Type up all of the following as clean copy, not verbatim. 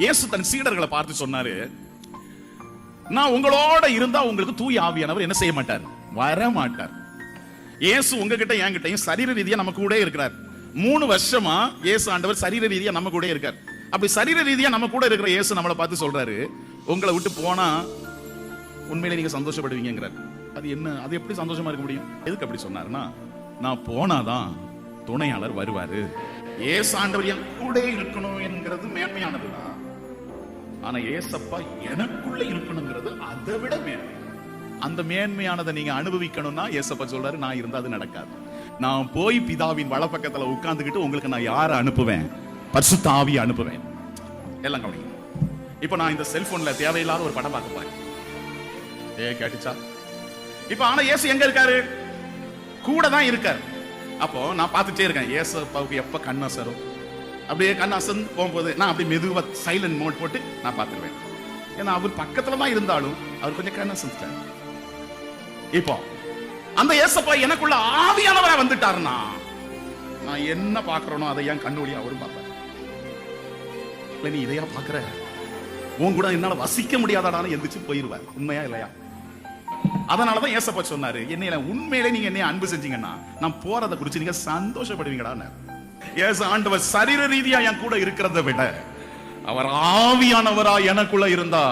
இயேசு தன் சீடர்களை பார்த்து சொன்னாரு, நான் உங்களோட இருந்தா உங்களுக்கு தூய ஆவியானவர் என்ன செய்ய மாட்டார், வர மாட்டார். இயேசு உங்ககிட்ட என்கிட்டயும் சரீர ரீதியா நம்ம கூட இருக்கிறார். 3 வருஷமா இயேசு ஆண்டவர் சரீர ரீதியா நம்ம கூட இருக்கார். அப்படி சரீர ரீதியா நம்ம கூட இருக்கிற இயேசு நம்மளை பார்த்து சொல்றாரு, உங்களை விட்டு போனா உண்மையிலே நீங்க சந்தோஷப்படுவீங்கிறார். அது என்ன, அது எப்படி சந்தோஷமா இருக்க முடியும்? எதுக்கு அப்படி சொன்னாருன்னா, நான் போனாதான் துணையாளர் வருவாரு. இயேசு ஆண்டவர் என் கூட இருக்கணும் என்கிறது மேன்மையானதுதான். ஆனா ஏசப்பா எனக்குள்ள இருக்கணுங்கிறது அதை விட மேன்மை. அந்த மேன்மையானதை நீங்க அனுபவிக்கணும்னா ஏசப்பா சொல்றாரு, நான் இருந்தா அது நடக்காது. நான் போய் பிதாவின் வலப்பக்கத்துல உட்கார்ந்துகிட்டு உங்களுக்கு நான் யாரை அனுப்புவேன்? பரிசுத்த ஆவியை அனுப்புவேன். எல்லாம் கவனிங்க. இப்ப நான் இந்த செல்போன்ல தேவையில்லாத ஒரு படம் பார்க்க போறேன். கேட்டுச்சா? இப்ப ஆனா இயேசு எங்க இருக்காரு? கூட தான் இருக்காரு. அப்போ நான் பார்த்துட்டே இருக்கேன், ஏசப்பாவுக்கு எப்ப கண் அசரும், அப்படியே கண் அசந்து போகும்போது நான் அப்படியே மெதுவா சைலண்ட் மோட் போட்டு நான் பார்த்துருவேன். ஏன்னா அவர் பக்கத்துல தான் இருந்தாலும் அவர் கொஞ்சம் கண் அசந்துட்டார். இப்போ அந்த ஏசப்பா எனக்குள்ள ஆவியானவரா வந்துட்டாருன்னா நான் என்ன பாக்குறேனோ அதை என் கண்ணு வழியா அவரும் பார்ப்பார். இல்ல நீ இதையா பாக்குற, உன் கூட என்னால வசிக்க முடியாதாடான்னு எந்திரிச்சு போயிருவார். உண்மையா இல்லையா? அதனாலதான் ஏசப்பா சொன்னாரு, என்னைய உண்மையிலே நீங்க என்னைய அன்பு செஞ்சீங்கன்னா நான் போறதை குறிச்சு நீங்க சந்தோஷப்படுவீங்கடா. ஏசு ஆண்டவர் சரீர ரீதியா என் கூட இருக்கிறத விட அவர் ஆவியானவரா எனக்குள்ள இருந்தா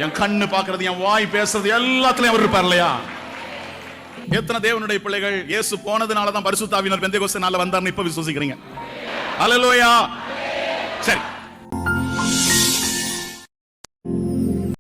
என் கண்ணு பாக்குறது, என் வாய் பேசுறது எல்லாத்துலயும் அவர் இருப்பார் இல்லையா? எத்தனை தேவனுடைய பிள்ளைகள் இயேசு போனதுனாலதான் பரிசுத்த ஆவியானவர் பெந்தேகோஸ்தே நாள்ல வந்தார்னு இப்ப விசுவாசிக்கிறீங்க? அல்லேலூயா. சரி,